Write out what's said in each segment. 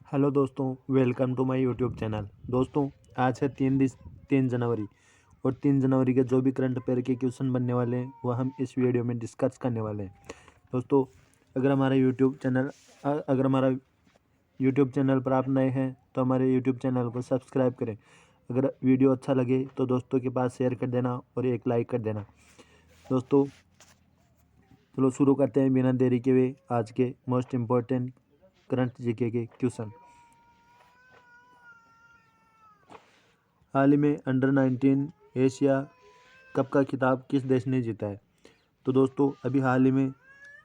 Hello दोस्तों, welcome to my YouTube channel. दोस्तों, आज है 3 जनवरी और 3 जनवरी के जो भी करंट अफेयर के क्वेश्चन बनने वाले हैं वह हम इस वीडियो में डिस्कस करने वाले हैं। दोस्तों, अगर हमारा यूट्यूब चैनल पर आप नए हैं तो हमारे यूट्यूब चैनल को सब्सक्राइब करें। अगर वीडियो अच्छा लगे तो दोस्तों के पास शेयर कर देना और एक लाइक कर देना। दोस्तों, चलो शुरू करते हैं बिना देरी के हुए आज के मोस्ट इम्पोर्टेंट करंट जीके के क्वेश्चन। हाल ही में अंडर-19 एशिया कप का खिताब किस देश ने जीता है? तो दोस्तों, अभी हाल ही में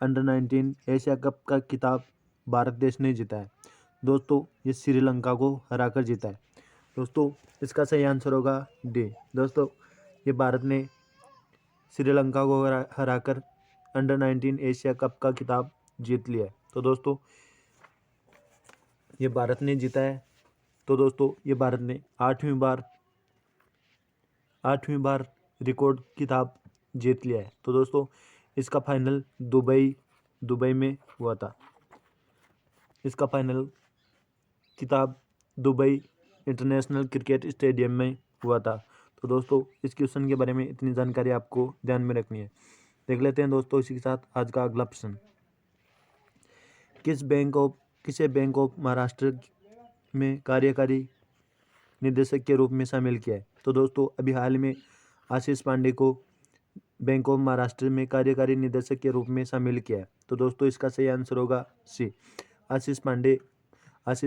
अंडर-19 एशिया कप का खिताब भारत देश ने जीता है। दोस्तों, ये श्रीलंका को हराकर जीता है। दोस्तों, इसका सही आंसर होगा डी। दोस्तों, ये भारत ने श्रीलंका को हराकर अंडर-19 एशिया कप का खिताब जीत लिया है। तो दोस्तों, ये भारत ने जीता है। तो दोस्तों, ये भारत ने आठवीं बार रिकॉर्ड खिताब जीत लिया है। तो दोस्तों, इसका फाइनल दुबई में हुआ था। इसका फाइनल खिताब दुबई इंटरनेशनल क्रिकेट स्टेडियम में हुआ था। तो दोस्तों, इस क्वेश्चन के बारे में इतनी जानकारी आपको ध्यान में रखनी है। देख लेते हैं दोस्तों इसी के साथ आज का अगला प्रश्न। किसे बैंक ऑफ महाराष्ट्र में कार्यकारी निदेशक के रूप में शामिल किया है? तो दोस्तों, अभी हाल में आशीष पांडे को बैंक ऑफ महाराष्ट्र में कार्यकारी निदेशक के रूप में शामिल किया है। तो दोस्तों, इसका सही आंसर होगा सी। आशीष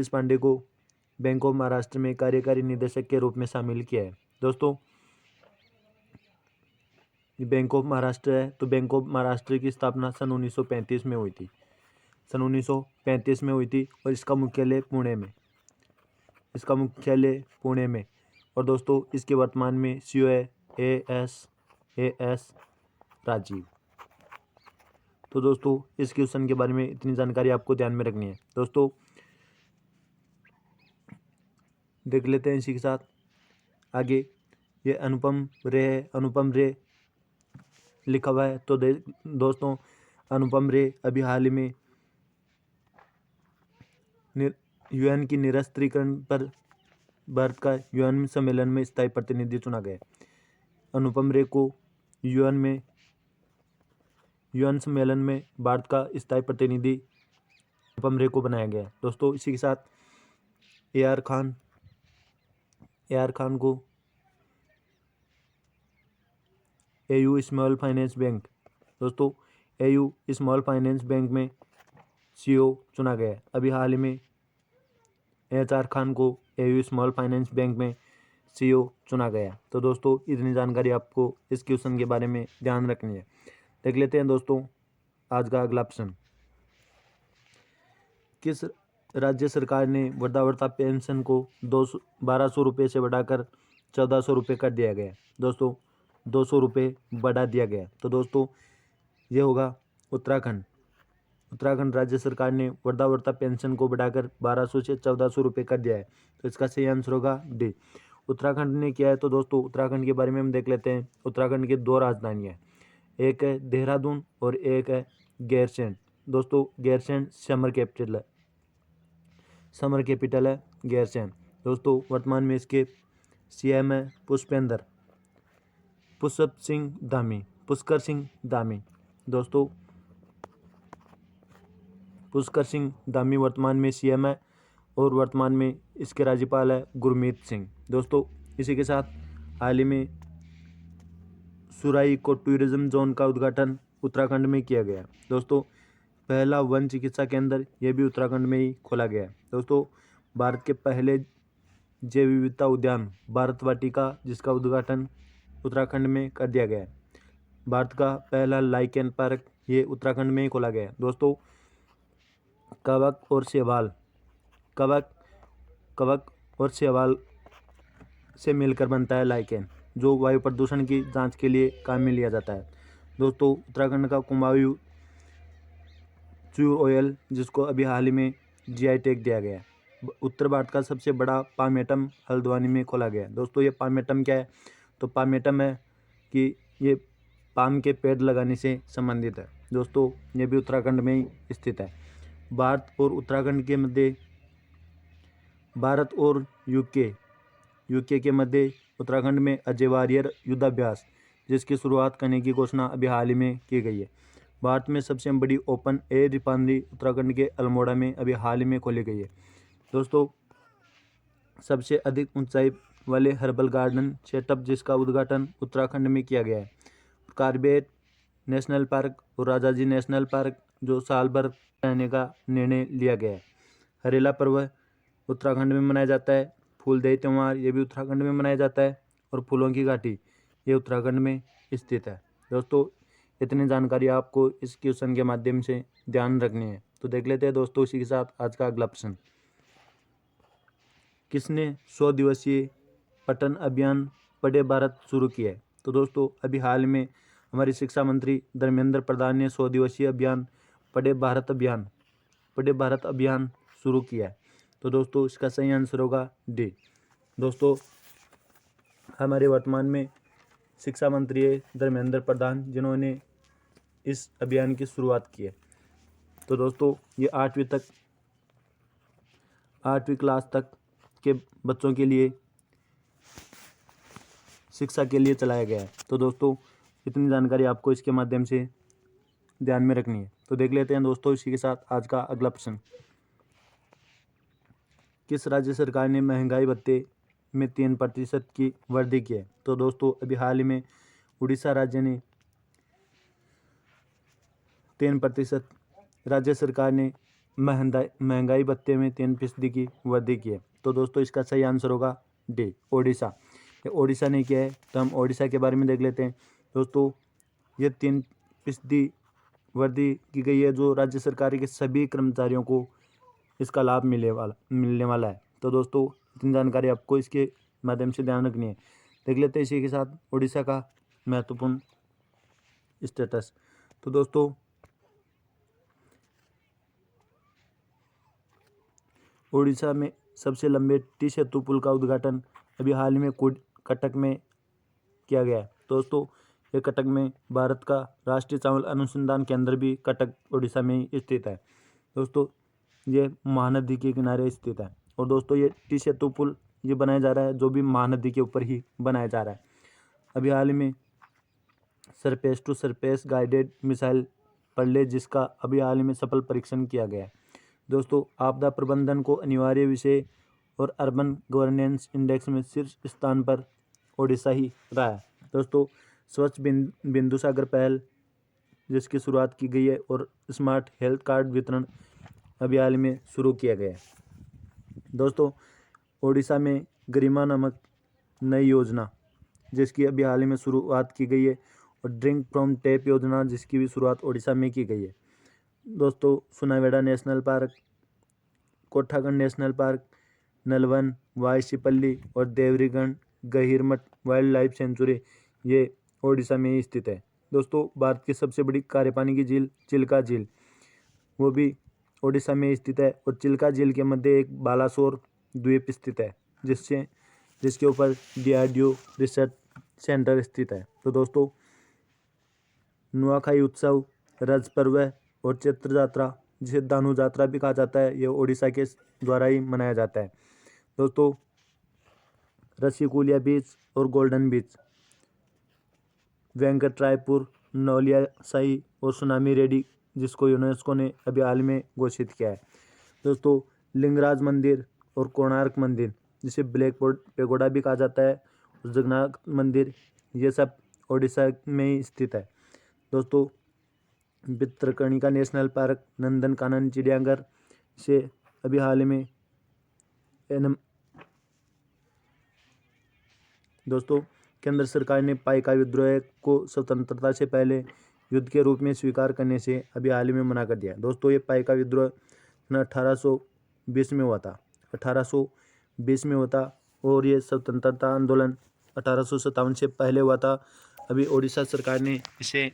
पांडे को बैंक ऑफ महाराष्ट्र में कार्यकारी निदेशक के रूप में शामिल किया है। दोस्तों, ये बैंक ऑफ महाराष्ट्र है। तो बैंक ऑफ महाराष्ट्र की स्थापना सन 1935 में हुई थी। सन 1935 में हुई थी और इसका मुख्यालय पुणे में। और दोस्तों, इसके वर्तमान में सीईओ है एस राजीव। तो दोस्तों, इस क्वेश्चन के बारे में इतनी जानकारी आपको ध्यान में रखनी है। दोस्तों, देख लेते हैं इसी के साथ आगे। ये अनुपम रे लिखा हुआ है। तो दोस्तों, अनुपम रे अभी हाल ही में यूएन की निरस्त्रीकरण पर भारत का यूएन सम्मेलन में स्थायी प्रतिनिधि चुना गया। अनुपम रे को यूएन सम्मेलन में भारत का स्थायी प्रतिनिधि अनुपम रे को बनाया गया। दोस्तों, इसी के साथ ए आर खान को एयू स्मॉल फाइनेंस बैंक। दोस्तों, एयू स्मॉल फाइनेंस बैंक में सीईओ चुना गया। अभी हाल ही में HR खान को एयू स्मॉल फाइनेंस बैंक में सीईओ चुना गया। तो दोस्तों, इतनी जानकारी आपको इस क्वेश्चन के बारे में ध्यान रखनी है। देख लेते हैं दोस्तों आज का अगला प्रश्न। किस राज्य सरकार ने वृद्धावस्था पेंशन को 1200 रुपये से बढ़ाकर 1400 रुपये कर दिया गया? दोस्तों, 200 रुपये बढ़ा दिया गया। तो दोस्तों, ये होगा उत्तराखंड राज्य सरकार ने वृद्धावस्था पेंशन को बढ़ाकर 1200 से 1400 रुपये कर दिया है। तो इसका सही आंसर होगा डी। उत्तराखंड ने किया है। तो दोस्तों, उत्तराखंड के बारे में हम देख लेते हैं। उत्तराखंड की 2 राजधानियाँ, एक है देहरादून और एक है गैरसैंण। दोस्तों, गैरसैंण समर कैपिटल है गैरसैंण। दोस्तों, वर्तमान में इसके सीएम है पुष्कर सिंह धामी। दोस्तों, पुष्कर सिंह धामी वर्तमान में सीएम है और वर्तमान में इसके राज्यपाल है गुरमीत सिंह। दोस्तों, इसी के साथ हाल ही में सुराई इको टूरिज्म जोन का उद्घाटन उत्तराखंड में किया गया। दोस्तों, पहला वन चिकित्सा केंद्र यह भी उत्तराखंड में ही खोला गया। दोस्तों, भारत के पहले जैव विविधता उद्यान भारत वाटिका, जिसका उद्घाटन उत्तराखंड में कर दिया गया। भारत का पहला लाइकेन पार्क ये उत्तराखंड में ही खोला गया। दोस्तों, कवक और शैवाल से मिलकर बनता है लाइकेन, जो वायु प्रदूषण की जांच के लिए काम में लिया जाता है। दोस्तों, उत्तराखंड का कुमाऊं चूर ऑयल, जिसको अभी हाल ही में GI टैग दिया गया है। उत्तर भारत का सबसे बड़ा पामेटम हल्द्वानी में खोला गया। दोस्तों, ये पामेटम क्या है? तो पामेटम है कि ये पाम के पेड़ लगाने से संबंधित है। दोस्तों, ये भी उत्तराखंड में ही स्थित है। भारत और उत्तराखंड के मध्य भारत और यूके के मध्य उत्तराखंड में अजय वारियर युद्धाभ्यास, जिसकी शुरुआत करने की घोषणा अभी हाल ही में की गई है। भारत में सबसे बड़ी ओपन एयर रिफाइनरी उत्तराखंड के अल्मोड़ा में अभी हाल ही में खोली गई है। दोस्तों, सबसे अधिक ऊंचाई वाले हर्बल गार्डन सेटअप जिसका उद्घाटन उत्तराखंड में किया गया है। कार्बेट नेशनल पार्क और राजाजी नेशनल पार्क जो साल भर रहने का निर्णय लिया गया है। हरेला पर्व उत्तराखंड में मनाया जाता है। फूलदेई त्यौहार ये भी उत्तराखंड में मनाया जाता है। और फूलों की घाटी ये उत्तराखंड में स्थित है। दोस्तों, इतनी जानकारी आपको इस क्वेश्चन के माध्यम से ध्यान रखनी है। तो देख लेते हैं दोस्तों इसी के साथ आज का अगला प्रश्न। किसने 100 दिवसीय पठन अभियान पढ़े भारत शुरू किया है? तो दोस्तों, अभी हाल में हमारे शिक्षा मंत्री धर्मेंद्र प्रधान ने 100 दिवसीय अभियान पढ़े भारत अभियान शुरू किया है। तो दोस्तों, इसका सही आंसर होगा डी। दोस्तों, हमारे वर्तमान में शिक्षा मंत्री है धर्मेंद्र प्रधान, जिन्होंने इस अभियान की शुरुआत की है। तो दोस्तों, ये 8वीं क्लास तक के बच्चों के लिए शिक्षा के लिए चलाया गया है। तो दोस्तों, इतनी जानकारी आपको इसके माध्यम से ध्यान में रखनी है। तो देख लेते हैं दोस्तों इसी के साथ आज का अगला प्रश्न। किस राज्य सरकार ने महंगाई भत्ते में 3% की वृद्धि की है? तो दोस्तों, अभी हाल ही में उड़ीसा राज्य ने 3% राज्य सरकार ने महंगाई भत्ते में 3% की वृद्धि की है। तो दोस्तों, इसका सही आंसर होगा डी, ओडिशा। ओडिशा ने किया है। तो हम ओडिशा के बारे में देख लेते हैं। दोस्तों, ये 3% वृद्धि की गई है, जो राज्य सरकार के सभी कर्मचारियों को इसका लाभ मिलने वाला है। तो दोस्तों, इतनी जानकारी आपको इसके माध्यम से ध्यान रखनी है। देख लेते हैं इसी के साथ ओडिशा का महत्वपूर्ण स्टेटस। तो दोस्तों, ओडिशा में सबसे लंबे टी सेतु पुल का उद्घाटन अभी हाल ही में कटक में किया गया है। दोस्तों, ये कटक में भारत का राष्ट्रीय चावल अनुसंधान केंद्र भी कटक ओडिशा में ही स्थित है। दोस्तों, ये महानदी के किनारे स्थित है। और दोस्तों, ये टी सेतु पुल ये बनाया जा रहा है जो भी महानदी के ऊपर ही बनाया जा रहा है। अभी हाल ही में surface to surface guided missile पड़ले, जिसका अभी हाल ही में सफल परीक्षण किया गया है। दोस्तों, आपदा प्रबंधन को अनिवार्य विषय और अर्बन गवर्नेंस इंडेक्स में शीर्ष स्थान पर ओडिशा ही रहा है। दोस्तों, स्वच्छ बिंदु सागर पहल जिसकी शुरुआत की गई है और स्मार्ट हेल्थ कार्ड वितरण अभी हाल में शुरू किया गया है। दोस्तों, ओडिशा में गरिमा नामक नई योजना जिसकी अभी हाल ही में शुरुआत की गई है, और ड्रिंक फ्रॉम टैप योजना जिसकी भी शुरुआत ओडिशा में की गई है। दोस्तों, Sunabeda national park, Kothagarh national park, Nalaban, Baisipalli और Debrigarh Gahirmatha wildlife sanctuary ये ओडिशा में ही स्थित है। दोस्तों, भारत की सबसे बड़ी कार्यपानी की झील चिल्का झील वो भी ओडिशा में स्थित है। और चिल्का झील के मध्य एक बालासोर द्वीप स्थित है, जिसके ऊपर DRDO रिसर्च सेंटर स्थित है। तो दोस्तों, नुआखाई उत्सव, रज पर्व और चैत्र यात्रा जिसे दानु यात्रा भी कहा जाता है, ये ओडिशा के द्वारा ही मनाया जाता है। दोस्तों, रसिकुलिया बीच और गोल्डन बीच, वेंकटरायपुर, नौलियासाई और सुनामी रेड्डी जिसको यूनेस्को ने अभी हाल में घोषित किया है। दोस्तों, लिंगराज मंदिर और कोणार्क मंदिर जिसे ब्लैक पेगोडा भी कहा जाता है, और जगन्नाथ मंदिर ये सब ओडिशा में ही स्थित है। दोस्तों, भितरकनिका नेशनल पार्क, नंदनकानन चिड़ियाघर से अभी हाल ही में दोस्तों, केंद्र सरकार ने पाइका विद्रोह को स्वतंत्रता से पहले युद्ध के रूप में स्वीकार करने से अभी हाल ही में मना कर दिया। दोस्तों, ये पाइका विद्रोह 1820 में हुआ था 1820 में हुआ था, और ये स्वतंत्रता आंदोलन 1857 से पहले हुआ था। अभी ओडिशा सरकार ने इसे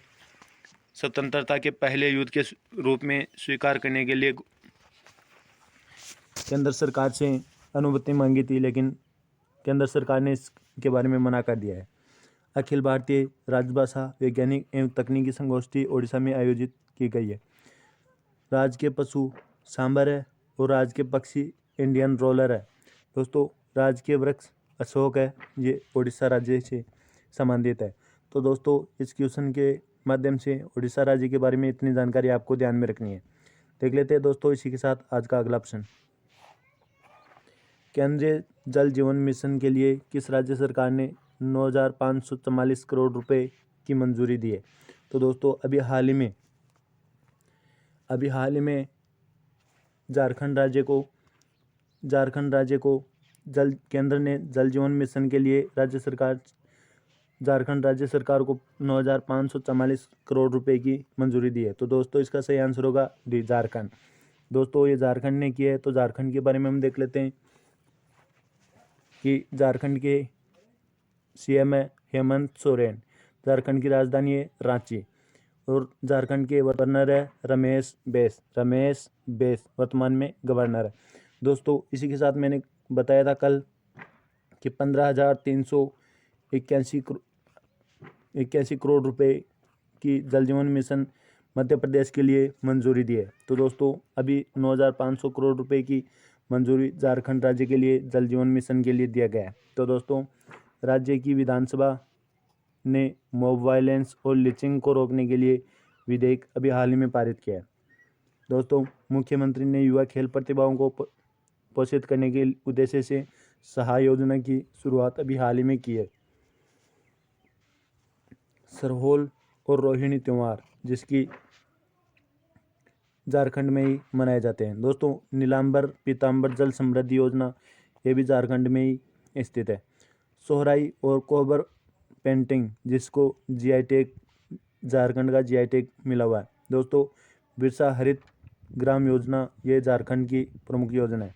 स्वतंत्रता के पहले युद्ध के रूप में स्वीकार करने के लिए केंद्र सरकार से अनुमति मांगी थी, लेकिन केंद्र सरकार ने इसके बारे में मना कर दिया है। अखिल भारतीय राजभाषा वैज्ञानिक एवं तकनीकी संगोष्ठी ओडिशा में आयोजित की गई है। राज्य के पशु सांभर है और राज्य के पक्षी इंडियन रोलर है। दोस्तों राजकीय वृक्ष अशोक है, ये उड़ीसा राज्य से संबंधित है। तो दोस्तों इस क्वेश्चन के माध्यम से उड़ीसा राज्य के बारे में इतनी जानकारी आपको ध्यान में रखनी है। देख लेते हैं दोस्तों इसी के साथ आज का अगला प्रश्न। केंद्रीय जल जीवन मिशन के लिए किस राज्य सरकार ने 9,544 करोड़ रुपए की मंजूरी दी है? तो दोस्तों अभी हाल ही में झारखंड राज्य को केंद्र ने जल जीवन मिशन के लिए झारखंड राज्य सरकार को 9,544 करोड़ रुपए की मंजूरी दी है। तो दोस्तों इसका सही आंसर होगा डी, झारखंड। दोस्तों ये झारखंड ने किया है। तो झारखंड के बारे में हम देख लेते हैं कि झारखंड के सीएम है हेमंत सोरेन, झारखंड की राजधानी है रांची, और झारखंड के गवर्नर है रमेश बैस वर्तमान में गवर्नर है। दोस्तों इसी के साथ मैंने बताया था कल कि 15,381 करोड़ रुपए की जल जीवन मिशन मध्य प्रदेश के लिए मंजूरी दी है। तो दोस्तों अभी 9,500 करोड़ रुपए की मंजूरी झारखंड राज्य के लिए जल जीवन मिशन के लिए दिया गया है। तो दोस्तों राज्य की विधानसभा ने मॉब वायलेंस और लिंचिंग को रोकने के लिए विधेयक अभी हाल ही में पारित किया है। दोस्तों मुख्यमंत्री ने युवा खेल प्रतिभाओं को पोषित करने के उद्देश्य से सहाय योजना की शुरुआत अभी हाल ही में की है। सरहोल और रोहिणी त्यौहार जिसकी झारखंड में ही मनाए जाते हैं। दोस्तों नीलांबर पीतांबर जल समृद्धि योजना ये भी झारखंड में ही स्थित है। सोहराई और कोहबर पेंटिंग जिसको जीआई टैग, झारखंड का जीआई टैग मिला हुआ है। दोस्तों बिरसा हरित ग्राम योजना ये झारखंड की प्रमुख योजना है।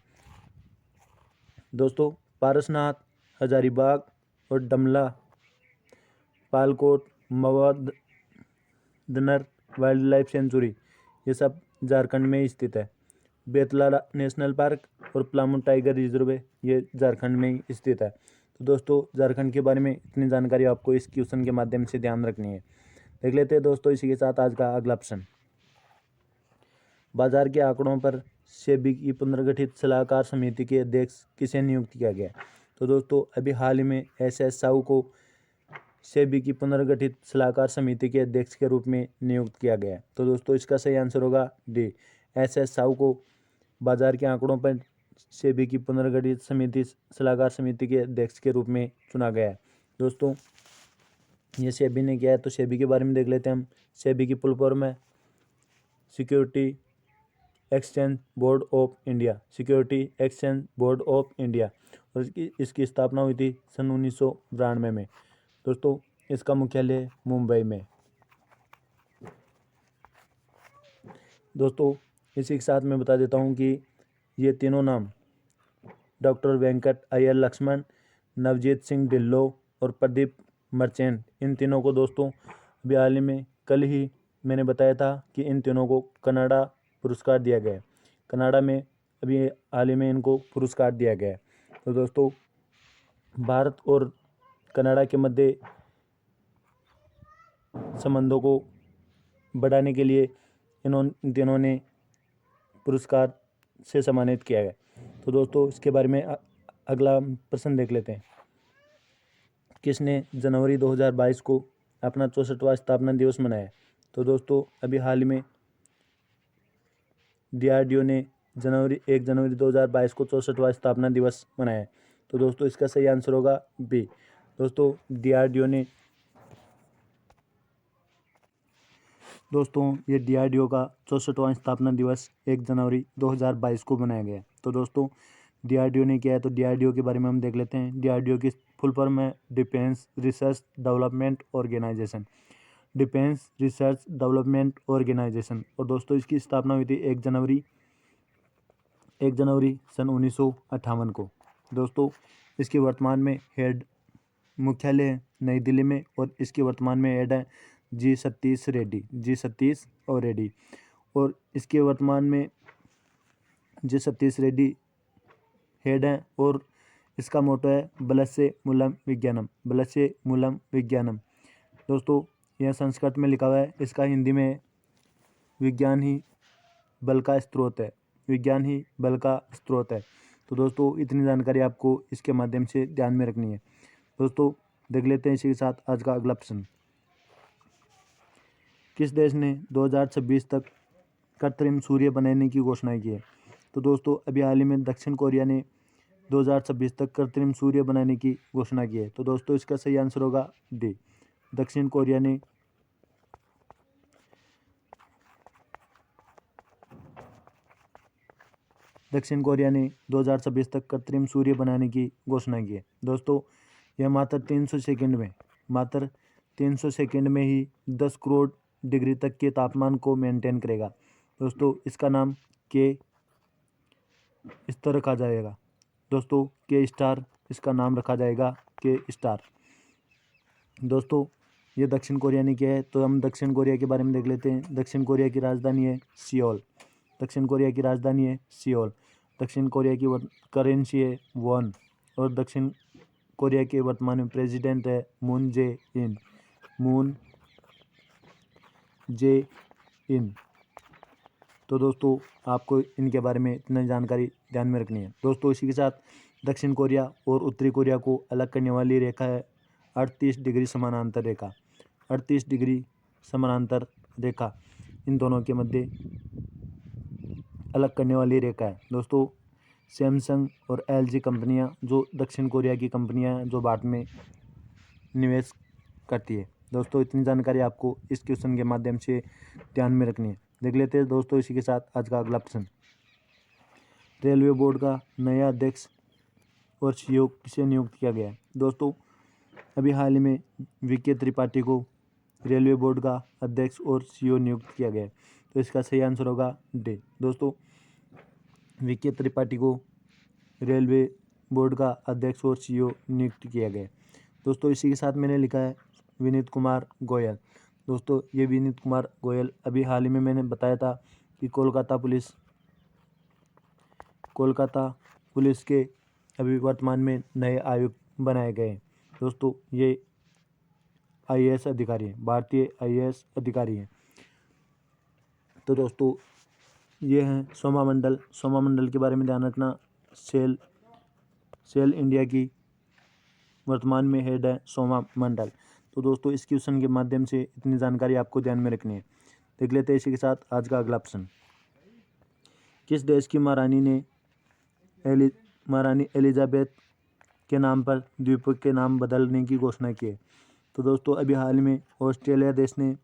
दोस्तों पारसनाथ, हजारीबाग और डमला, पालकोट, मवादनर वाइल्ड लाइफ सेंचुरी ये सब झारखंड में ही स्थित है। बेतला नेशनल पार्क और पलामू टाइगर रिजर्व ये झारखंड में ही स्थित है। तो दोस्तों झारखंड के बारे में इतनी जानकारी आपको इस क्वेश्चन के माध्यम से ध्यान रखनी है। देख लेते हैं दोस्तों इसी के साथ आज का अगला प्रश्न। बाजार के आंकड़ों पर सेबी की पुनर्गठित सलाहकार समिति के अध्यक्ष किसे नियुक्त किया गया? तो दोस्तों अभी हाल ही में एस साहू को सेबी की पुनर्गठित सलाहकार समिति के अध्यक्ष के रूप में नियुक्त किया गया है। तो दोस्तों इसका सही आंसर होगा डी, एस साहू को बाजार के आंकड़ों पर सेबी की पुनर्गठित सलाहकार समिति के अध्यक्ष के रूप में चुना गया है। दोस्तों ये सेबी ने किया है। तो सेबी के बारे में देख लेते हैं हम। सेबी की फुल फॉर्म है security exchange board of India, security exchange board of India, और इसकी स्थापना हुई थी सन 1992 में। दोस्तों इसका मुख्यालय मुंबई में। दोस्तों इसी के साथ मैं बता देता हूँ कि ये तीनों नाम डॉक्टर वेंकट अय्यर लक्ष्मण, नवजीत सिंह ढिल्लों और प्रदीप मर्चेंट, इन तीनों को दोस्तों अभी हाल ही में कल ही मैंने बताया था कि इन तीनों को कनाडा पुरस्कार दिया गया है। कनाडा में अभी हाल ही में इनको पुरस्कार दिया गया है। तो दोस्तों भारत और कनाडा के मध्य संबंधों को बढ़ाने के लिए इन तीनों ने पुरस्कार से सम्मानित किया गया। तो दोस्तों इसके बारे में अगला प्रश्न देख लेते हैं। किसने जनवरी 2022 को अपना 64वां स्थापना दिवस मनाया? तो दोस्तों अभी हाल ही में DRDO ने 1 जनवरी 2022 को 64वां स्थापना दिवस मनाया है। तो दोस्तों इसका सही आंसर होगा बी। दोस्तों ये DRDO का 64वां स्थापना दिवस 1 जनवरी 2022 को मनाया गया। तो दोस्तों DRDO ने किया है। तो DRDO के बारे में हम देख लेते हैं। DRDO की फुल फॉर्म है defence research development organisation, defence research development organisation. और दोस्तों इसकी स्थापना हुई थी 1 जनवरी सन 1958 को। दोस्तों इसकी वर्तमान में हेड मुख्यालय नई दिल्ली में, और इसकी वर्तमान में हेड है जी सतीश रेड्डी, और इसके वर्तमान में जी सतीश रेड्डी हेड हैं, और इसका मोटो है बलस्य मूलम विज्ञानम। दोस्तों यह संस्कृत में लिखा हुआ है, इसका हिंदी में विज्ञान ही बल का स्रोत है। तो दोस्तों इतनी जानकारी आपको इसके माध्यम से ध्यान में रखनी है। दोस्तों देख लेते हैं इसी के साथ आज का अगला प्रश्न। किस देश ने 2026 तक कृत्रिम सूर्य बनाने की घोषणा की है? तो दोस्तों अभी हाल ही में दक्षिण कोरिया ने 2026 तक कृत्रिम सूर्य बनाने की घोषणा की है। तो दोस्तों इसका सही आंसर होगा डी, दक्षिण कोरिया ने दक्षिण कोरिया ने 2026 तक कृत्रिम सूर्य बनाने की घोषणा की है। दोस्तों यह मात्र 300 सेकंड में ही 10 करोड़ डिग्री तक के तापमान को मेंटेन करेगा। दोस्तों इसका नाम के स्टार रखा जाएगा। दोस्तों के स्टार इसका नाम रखा जाएगा, के स्टार। दोस्तों ये दक्षिण कोरिया ने किया है, तो हम दक्षिण कोरिया के बारे में देख लेते हैं। दक्षिण कोरिया की राजधानी है सियोल। दक्षिण कोरिया की राजधानी है सियोल। दक्षिण कोरिया की करेंसी है वॉन। और दक्षिण कोरिया के वर्तमान में प्रेसिडेंट है मून जे इन। तो दोस्तों आपको इनके बारे में इतना जानकारी ध्यान में रखनी है। दोस्तों इसी के साथ दक्षिण कोरिया और उत्तरी कोरिया को अलग करने वाली रेखा है 38 डिग्री समानांतर रेखा। 38 डिग्री समानांतर रेखा इन दोनों के मध्य अलग करने वाली रेखा है। दोस्तों सैमसंग और LG कंपनियां जो दक्षिण कोरिया की कंपनियां हैं जो भारत में निवेश करती है। दोस्तों इतनी जानकारी आपको इस क्वेश्चन के माध्यम से ध्यान में रखनी है। देख लेते हैं दोस्तों इसी के साथ आज का अगला प्रश्न। रेलवे बोर्ड का नया अध्यक्ष और CEO किसे नियुक्त किया गया है? दोस्तों अभी हाल ही में VK त्रिपाठी को रेलवे बोर्ड का अध्यक्ष और CEO नियुक्त किया गया है। तो इसका सही आंसर होगा डी। दोस्तों VK त्रिपाठी को रेलवे बोर्ड का अध्यक्ष और CEO नियुक्त किया गया है। दोस्तों इसी के साथ मैंने लिखा है विनीत कुमार गोयल। दोस्तों ये विनीत कुमार गोयल अभी हाल ही में मैंने बताया था कि कोलकाता पुलिस के अभी वर्तमान में नए आयुक्त बनाए गए हैं। दोस्तों ये IAS अधिकारी हैं, भारतीय IAS अधिकारी हैं। तो दोस्तों ये हैं सोमा मंडल के बारे में ध्यान रखना। सेल इंडिया की वर्तमान में हेड है सोमा मंडल। तो दोस्तों इस क्वेश्चन के माध्यम से इतनी जानकारी आपको ध्यान में रखनी है। देख लेते हैं इसी के साथ आज का अगला प्रश्न। किस देश की महारानी एलिजाबेथ के नाम पर द्वीप के नाम बदलने की घोषणा की है? तो दोस्तों अभी हाल में ऑस्ट्रेलिया देश ने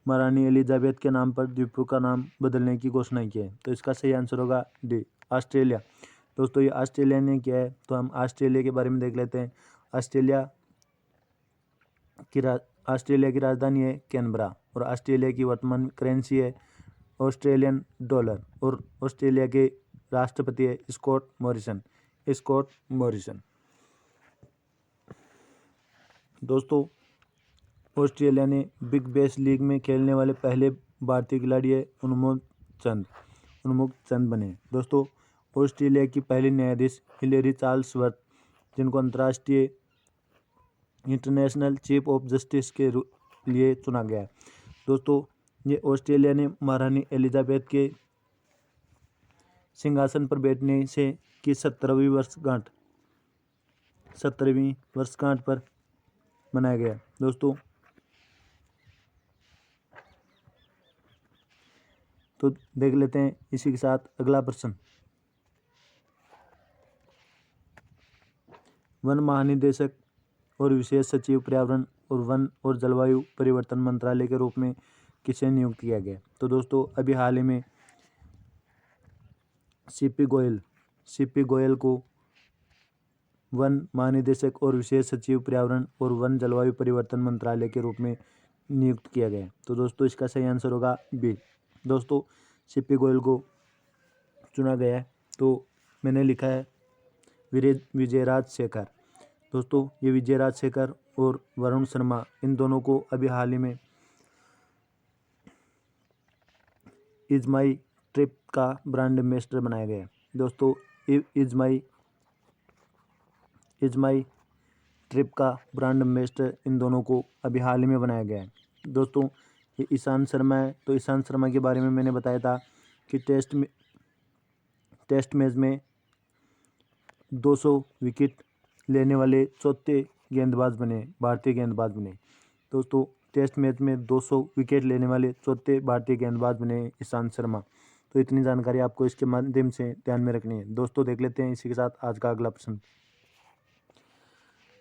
महारानी एलिजाबेथ के नाम पर द्वीप का नाम बदलने की घोषणा की है। तो इसका सही आंसर होगा डी, ऑस्ट्रेलिया। दोस्तों ये ऑस्ट्रेलिया ने किया है, तो हम ऑस्ट्रेलिया के बारे में देख लेते हैं। ऑस्ट्रेलिया की राजधानी है कैनबरा और ऑस्ट्रेलिया की वर्तमान करेंसी है ऑस्ट्रेलियन डॉलर और ऑस्ट्रेलिया के राष्ट्रपति है स्कॉट मॉरिसन। दोस्तों ऑस्ट्रेलिया ने बिग बैश लीग में खेलने वाले पहले भारतीय खिलाड़ी है उन्मुक्त चंद बने। दोस्तों ऑस्ट्रेलिया की पहली न्यायाधीश हिलेरी चार्ल्सवर्थ, जिनको अंतर्राष्ट्रीय इंटरनेशनल चीफ ऑफ जस्टिस के लिए चुना गया है। दोस्तों ये ऑस्ट्रेलिया ने महारानी एलिजाबेथ के सिंहासन पर बैठने से की 17वीं वर्षगांठ पर मनाया गया। दोस्तों तो देख लेते हैं इसी के साथ अगला प्रश्न। वन महानिदेशक और विशेष सचिव पर्यावरण और वन और जलवायु परिवर्तन मंत्रालय के रूप में किसे नियुक्त किया गया? तो दोस्तों अभी हाल ही में सीपी गोयल को वन महानिदेशक और विशेष सचिव पर्यावरण और वन जलवायु परिवर्तन मंत्रालय के रूप में नियुक्त किया गया। तो दोस्तों इसका सही आंसर होगा बी। दोस्तों सीपी गोयल को चुना गया है, तो मैंने लिखा है विजयराज शेखर। दोस्तों ये विजयराज शेखर और वरुण शर्मा, इन दोनों को अभी हाल ही में इज माई ट्रिप का ब्रांड एम्बेसडर बनाया गया है। दोस्तों इज माई ट्रिप का ब्रांड एम्बेसडर इन दोनों को अभी हाल ही में बनाया गया है। दोस्तों ये ईशांत शर्मा है, तो ईशांत शर्मा के बारे में मैंने बताया था कि टेस्ट मैच में 200 विकेट लेने वाले चौथे गेंदबाज बने, भारतीय गेंदबाज बने। दोस्तों टेस्ट मैच में 200 विकेट लेने वाले चौथे भारतीय गेंदबाज बने ईशांत शर्मा। तो इतनी जानकारी आपको इसके माध्यम से ध्यान में रखनी है। दोस्तों देख लेते हैं इसी के साथ आज का अगला प्रश्न।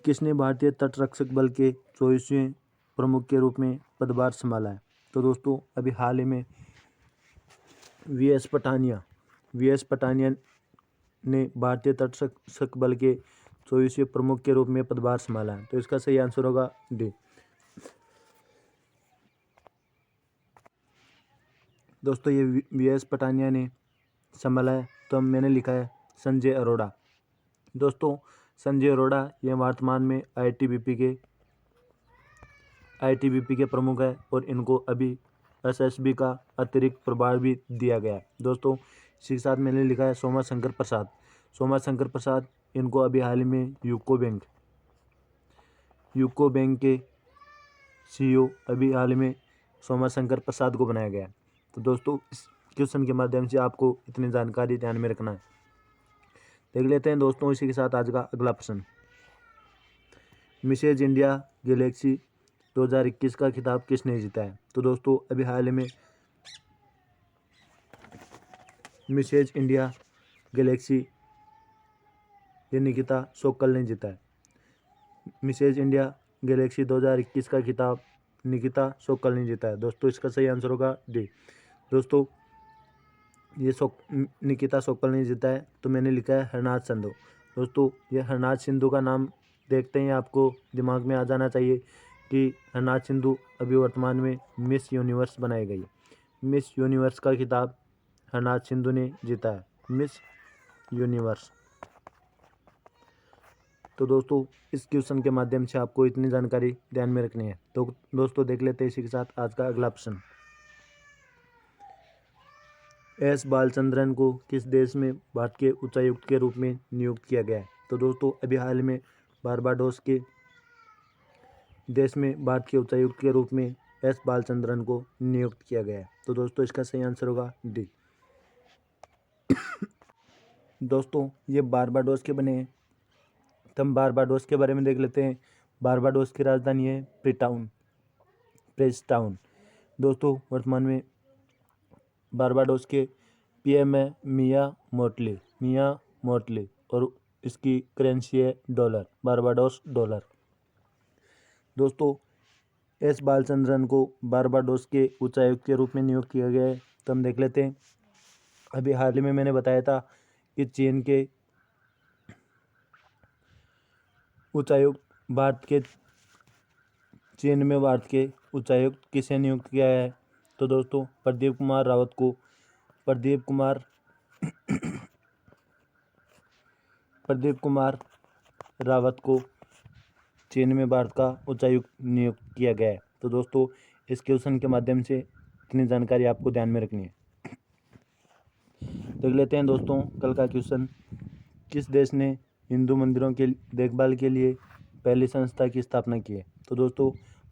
किसने भारतीय तटरक्षक बल के 24वें प्रमुख के रूप में पदभार संभाला है? तो दोस्तों अभी हाल ही में वी एस पठानिया ने भारतीय तटरक्षक बल के 24वें प्रमुख के रूप में पदभार संभाला है। तो इसका सही आंसर होगा डी। दोस्तों ये वी एस पठानिया ने संभाला है, तो मैंने लिखा है संजय अरोड़ा। दोस्तों संजय अरोड़ा ये वर्तमान में आईटीबीपी के प्रमुख है और इनको अभी एसएसबी का अतिरिक्त प्रभार भी दिया गया है। दोस्तों इसी के साथ मैंने लिखा है सोमा शंकर प्रसाद इनको अभी हाल ही में यूको बैंक के सीईओ अभी हाल ही में सोमा शंकर प्रसाद को बनाया गया है। तो दोस्तों इस क्वेश्चन के माध्यम से आपको इतनी जानकारी ध्यान में रखना है। देख लेते हैं दोस्तों इसी के साथ आज का अगला प्रश्न। मिसेज इंडिया गैलेक्सी 2021 का खिताब किसने जीता है? तो दोस्तों अभी हाल ही में मिसेज इंडिया गैलेक्सी ये निकिता सोक्कल ने जीता है। मिसेज इंडिया गैलेक्सी 2021 का खिताब निकिता सोक्कल ने जीता है। दोस्तों इसका सही आंसर होगा डी। दोस्तों ये निकिता सोक्कल ने जीता है, तो मैंने लिखा है हरनाथ सिंधु। दोस्तों ये हरनाथ सिंधु का नाम देखते ही आपको दिमाग में आ जाना चाहिए कि हरनाथ सिंधु अभी वर्तमान में मिस यूनिवर्स बनाई गई। मिस यूनिवर्स का खिताब हरनाथ सिंधु ने जीता है, मिस यूनिवर्स। तो दोस्तों इस क्वेश्चन के माध्यम से आपको इतनी जानकारी ध्यान में रखनी है। तो दोस्तों देख लेते हैं इसी के साथ आज का अगला प्रश्न। एस बालचंद्रन को किस देश में भारत के उच्चायुक्त के रूप में नियुक्त किया गया है? तो दोस्तों अभी हाल में बारबाडोस के देश में भारत के उच्चायुक्त के रूप में एस बालचंद्रन को नियुक्त किया गया है। तो दोस्तों इसका सही आंसर होगा डी। दोस्तों ये बारबाडोस के बने हैं, तो हम बारबाडोस के बारे में देख लेते हैं। बारबाडोस की राजधानी है प्रेस टाउन। दोस्तों वर्तमान में बारबाडोस के पीएम है मिया मोटली और इसकी करेंसी है डॉलर, बारबाडोस डॉलर। दोस्तों एस बालचंद्रन को बारबाडोस के उच्चायुक्त के रूप में नियुक्त किया गया है। तो हम देख लेते हैं। अभी हाल ही में मैंने बताया था कि चीन के उच्चायुक्त चीन में भारत के उच्चायुक्त किसे नियुक्त किया है? तो दोस्तों प्रदीप कुमार रावत को चीन में भारत का उच्चायुक्त नियुक्त किया गया है। तो दोस्तों इस क्वेश्चन के माध्यम से इतनी जानकारी आपको ध्यान में रखनी है। देख लेते हैं दोस्तों कल का क्वेश्चन। किस देश ने हिंदू मंदिरों के देखभाल के लिए पहली संस्था की स्थापना की है? तो दोस्तों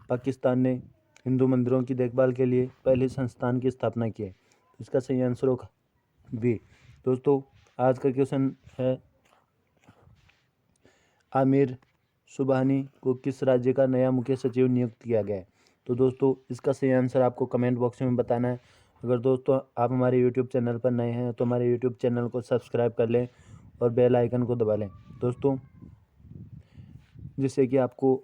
पाकिस्तान ने हिंदू मंदिरों की देखभाल के लिए पहले संस्थान की स्थापना की है। इसका सही आंसर होगा बी। दोस्तों आज का क्वेश्चन है आमिर सुबहानी को किस राज्य का नया मुख्य सचिव नियुक्त किया गया है? तो दोस्तों इसका सही आंसर आपको कमेंट बॉक्स में बताना है। अगर दोस्तों आप हमारे यूट्यूब चैनल पर नए हैं तो हमारे यूट्यूब चैनल को सब्सक्राइब कर लें और बेल आइकन को दबा लें दोस्तों, जिससे कि आपको